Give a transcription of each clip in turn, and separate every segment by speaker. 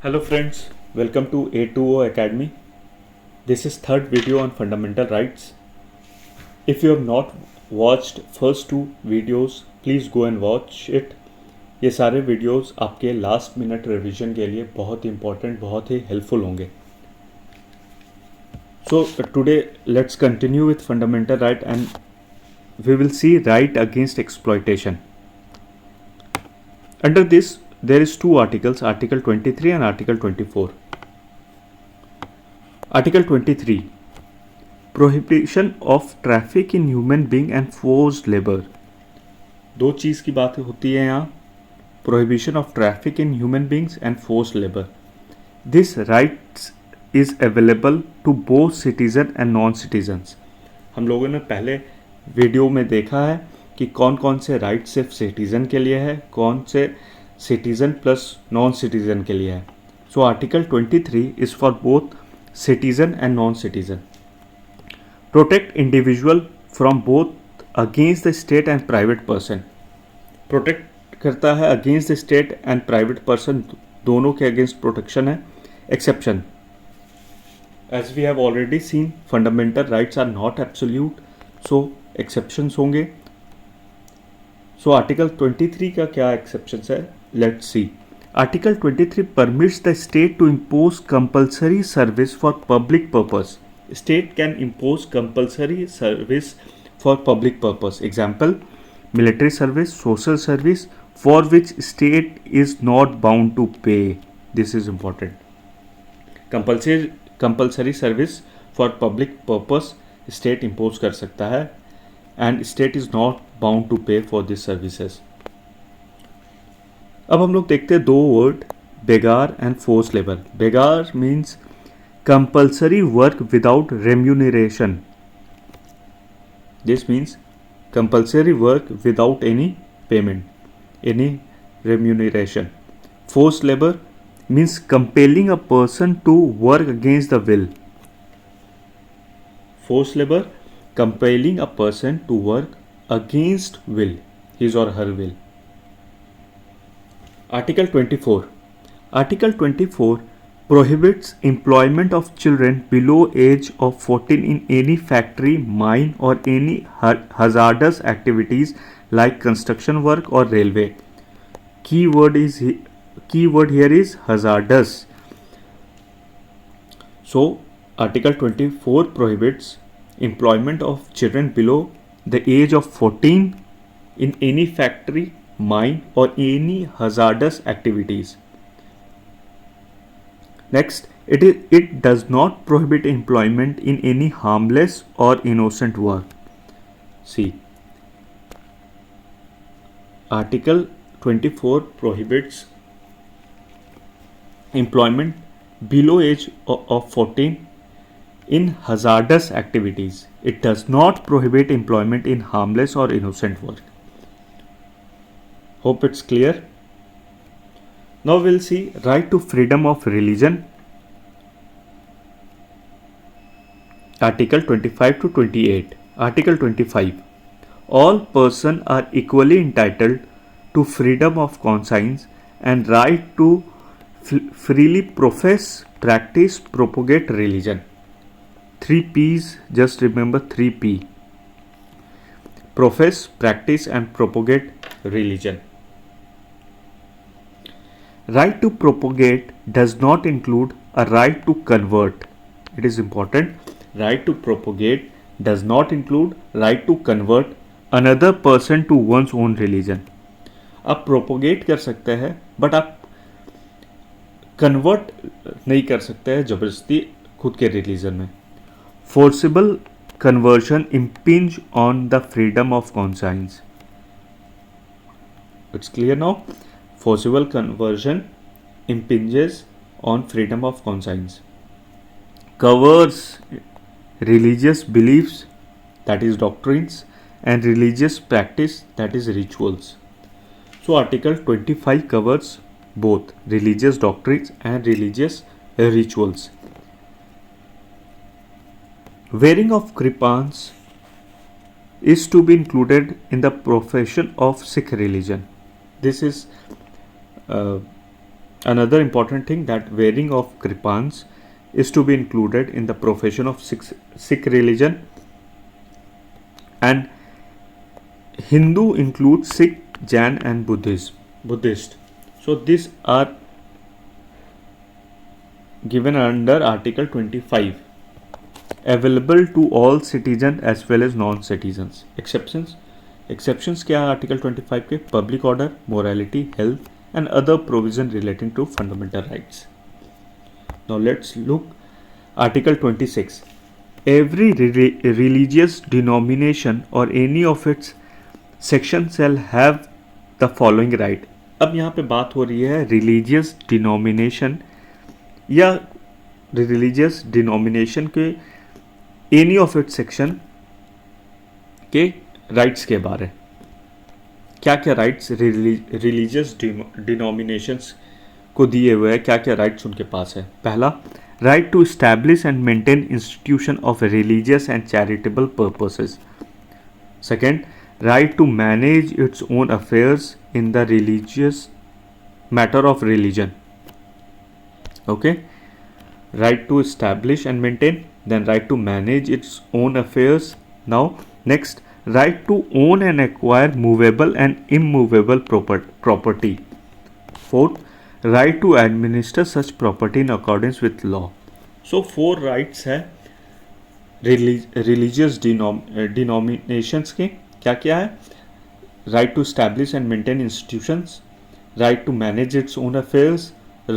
Speaker 1: Hello friends, welcome to A2O Academy. This is third video on fundamental rights. If you have not watched first two videos, please go and watch it. ये सारे videos आपके last minute revision के लिए बहुत important, बहुत ही helpful होंगे. So today let's continue with fundamental right and we will see right against exploitation. Under this there is two articles, Article 23 and Article 24. Article 23, Prohibition of traffic in human being and forced labor. दो चीज़ की बात होती है यहाँ, Prohibition of traffic in human beings and forced labor. This rights is available to both citizen and non-citizens. हम लोगों ने पहले वीडियो में देखा है कि कौन कौन से राइट सिर्फ सिटीज़न के लिए है, कौन से सिटीज़न प्लस नॉन सिटीज़न के लिए है. So article 23 is for both citizen and non citizen. Protect individual from both against the state and private person. Protect करता है against the state and private person, दोनों के अगेंस्ट प्रोटेक्शन है. Exception, as we have already seen, fundamental rights are not absolute, so exceptions होंगे. So article 23 का क्या exceptions है, let's see. Article 23 permits the state to impose compulsory service for public purpose. State can impose compulsory service for public purpose. Example, military service, social service, for which state is not bound to pay. This is important. Compulsory service for public purpose state impose कर सकता है and state is not bound to pay for these services. अब हम लोग देखते हैं दो word, begar and force labour. Begar means compulsory work without remuneration. This means compulsory work without any payment, any remuneration. Forced labor means compelling a person to work against the will. Forced labor, compelling a person to work against will, his or her will. Article 24. Article 24 prohibits employment of children below age of 14 in any factory, mine or any hazardous activities like construction work or railway. Keyword here is hazardous. So Article 24 prohibits employment of children below the age of 14 in any factory, mine or any hazardous activities. Next, it does not prohibit employment in any harmless or innocent work. See, Article 24 prohibits employment below age of 14 in hazardous activities. It does not prohibit employment in harmless or innocent work. Hope it's clear. Now we'll see right to freedom of religion. Article 25 to 28. Article 25. All persons are equally entitled to freedom of conscience and right to freely profess, practice, propagate religion. 3 P's, just remember 3 P. Profess, practice and propagate religion. Right to propagate does not include a right to convert. It is important. Right to propagate does not include right to convert another person to one's own religion. आप propagate कर सकते हैं, but आप convert नहीं कर सकते हैं जबरदस्ती खुद के religion में. Forcible conversion impinge on the freedom of conscience. It's clear now. Forcible conversion impinges on freedom of conscience. Covers religious beliefs, that is doctrines, and religious practice, that is rituals. So Article 25 covers both religious doctrines and religious rituals. Wearing of kripans is to be included in the profession of Sikh religion. This is Another important thing that wearing of kripans is to be included in the profession of Sikh religion, and Hindu includes Sikh, Jain and Buddhist. So these are given under Article 25, available to all citizens as well as non-citizens. Exceptions क्या है article 25 के? Public order, morality, health and other provision relating to fundamental rights. Now let's look Article 26. Every religious denomination or any of its section shall have the following right. अब यहाँ पे बात हो रही है religious denomination या religious denomination के any of its section के rights के बारे. क्या क्या राइट्स रिलीजियस डिनोमिनेशंस को दिए हुए हैं, क्या क्या राइट्स उनके पास है? पहला, right to establish and maintain institution of religious and charitable purposes. Second, right to manage its own affairs in the religious matter of religion. Okay, right to establish and maintain, then right to manage its own affairs. Now next, right to own and acquire movable and immovable property. Fourth, right to administer such property in accordance with law. So 4 rights है religious denominations के. क्या क्या है? Right to establish and maintain institutions, right to manage its own affairs,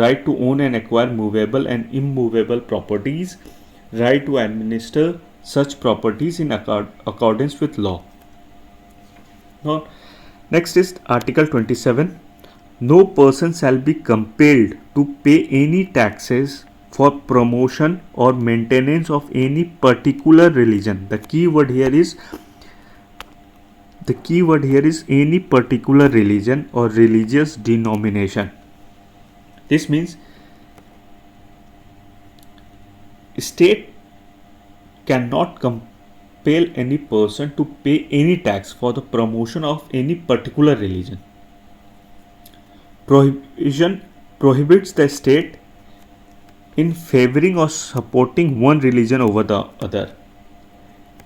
Speaker 1: right to own and acquire movable and immovable properties, right to administer such properties in accordance with law. Now, next is Article 27. No person shall be compelled to pay any taxes for promotion or maintenance of any particular religion. The key word here is any particular religion or religious denomination. This means state cannot compel any person to pay any tax for the promotion of any particular religion. Prohibition prohibits the state in favoring or supporting one religion over the other.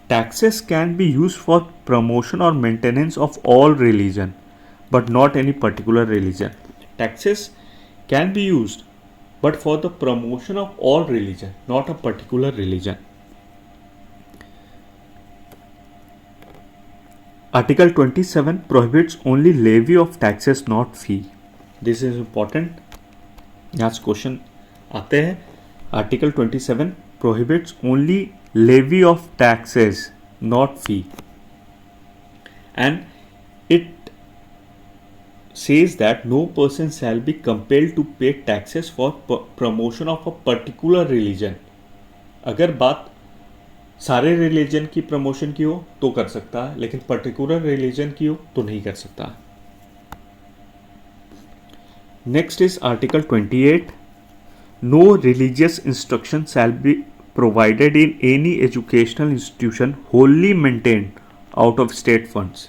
Speaker 1: Taxes can be used for promotion or maintenance of all religion, but not any particular religion. Taxes can be used, but for the promotion of all religion, not a particular religion. Article 27 prohibits only levy of taxes, not fee. This is important. यहाँ question आते हैं. Article 27 prohibits only levy of taxes, not fee, and it says that no person shall be compelled to pay taxes for promotion of a particular religion. अगर बात सारे religion की promotion की हो तो कर सकता है, लेकिन पर्टिकुलर रिलीजन की हो तो नहीं कर सकता. Next is article 28. No religious instruction shall be provided in any educational institution wholly maintained out of state funds.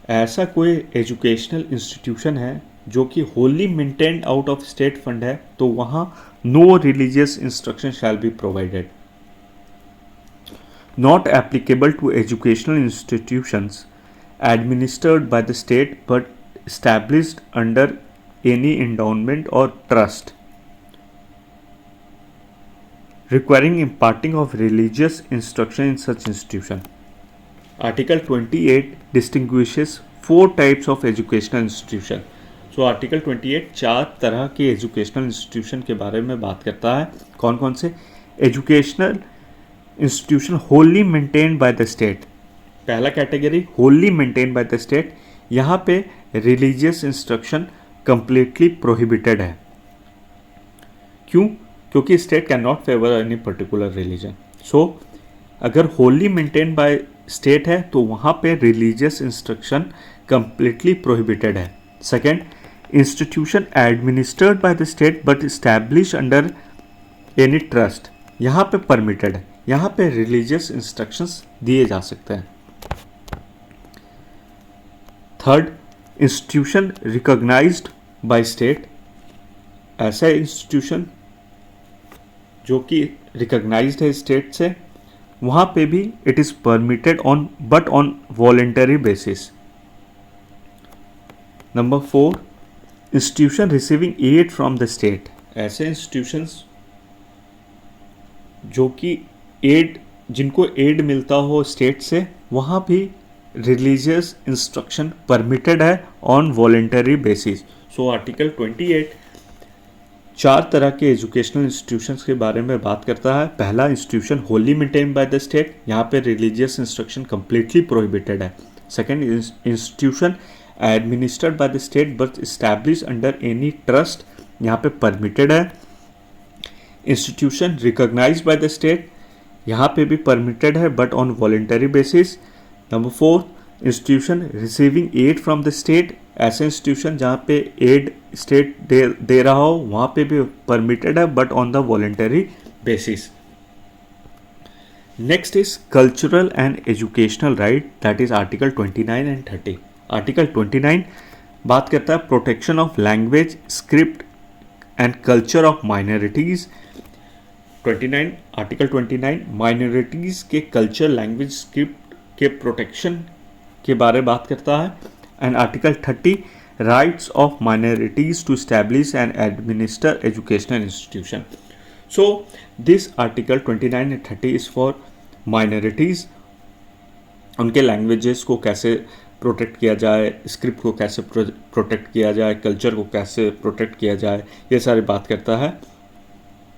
Speaker 1: ऐसा कोई एजुकेशनल इंस्टीट्यूशन है जो कि wholly maintained out of state fund है, तो वहाँ no religious instruction shall be provided. Not applicable to educational institutions administered by the state but established under any endowment or trust, requiring imparting of religious instruction in such institution. Article 28 distinguishes 4 types of educational institution. So Article 28 4 तरह के educational institution के बारे में बात करता है. कौन कौन से? Educational institution wholly maintained by the state. पहला category wholly maintained by the state. यहाँ पे रिलीजियस इंस्ट्रक्शन कंप्लीटली प्रोहिबिटेड है. क्यों? क्योंकि state can not favour any particular religion. So अगर होली मेंटेन्ड बाय स्टेट है तो वहाँ पे रिलीजियस इंस्ट्रक्शन कंप्लीटली प्रोहिबिटेड है. Second, institution administered by the state but establish under any trust. यहाँ पे परमिटेड है. यहाँ पे रिलीजियस इंस्ट्रक्शंस दिए जा सकते हैं. Third, institution recognised by state. ऐसा इंस्टीट्यूशन जो कि रिकॉग्नाइज्ड है स्टेट से, वहाँ पे भी it is permitted on but on voluntary basis. Number 4, institution receiving aid from the state. ऐसे इंस्टीट्यूशंस जो कि एड, जिनको एड मिलता हो स्टेट से, वहाँ भी रिलीजियस इंस्ट्रक्शन परमिटेड है on voluntary basis. So article 28 चार तरह के एजुकेशनल इंस्टीट्यूशंस के बारे में बात करता है। पहला, institution wholly maintain by the state, यहाँ पे रिलीजियस इंस्ट्रक्शन कंप्लीटली प्रोहिबिटेड है। Second, institution administered by the state but establish under any trust, यहाँ पे परमिटेड है। Institution recognised by the state, यहाँ पे भी परमिटेड है but on voluntary basis. Number 4, institution receiving aid from the state, ऐसे institution जहाँ पे एड स्टेट दे रहा हो, वहाँ पे भी परमिटेड है but on the voluntary basis. Next is cultural and educational right, that is article 29 and 30। Article 29 बात करता है protection of language, script and culture of minorities. 29, article 29 minorities के कल्चर, लैंग्वेज, स्क्रिप्ट के प्रोटेक्शन के बारे में बात करता है। And article 30 rights of minorities to establish and administer educational institution. So this article 29 and 30 is for minorities, उनके languages को कैसे प्रोटेक्ट किया जाए, स्क्रिप्ट को कैसे प्रोटेक्ट किया जाए, कल्चर को कैसे प्रोटेक्ट किया जाए, ये सारी बात करता है।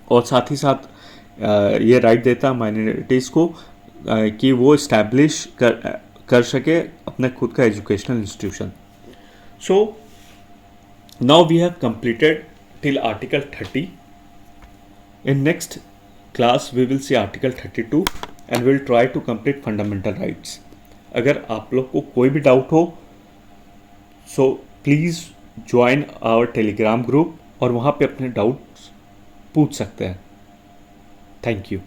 Speaker 1: और साथ ही साथ ये राइट देता है माइनॉरिटीज़ को कि वो इस्टेब्लिश कर सके अपने खुद का educational institution. So now we have completed till article 30. In next class we will see article 32 and we will try to complete fundamental rights. अगर आप लोग को कोई भी डाउट हो so please join our Telegram group और वहाँ पे अपने डाउट्स पूछ सकते हैं। Thank you.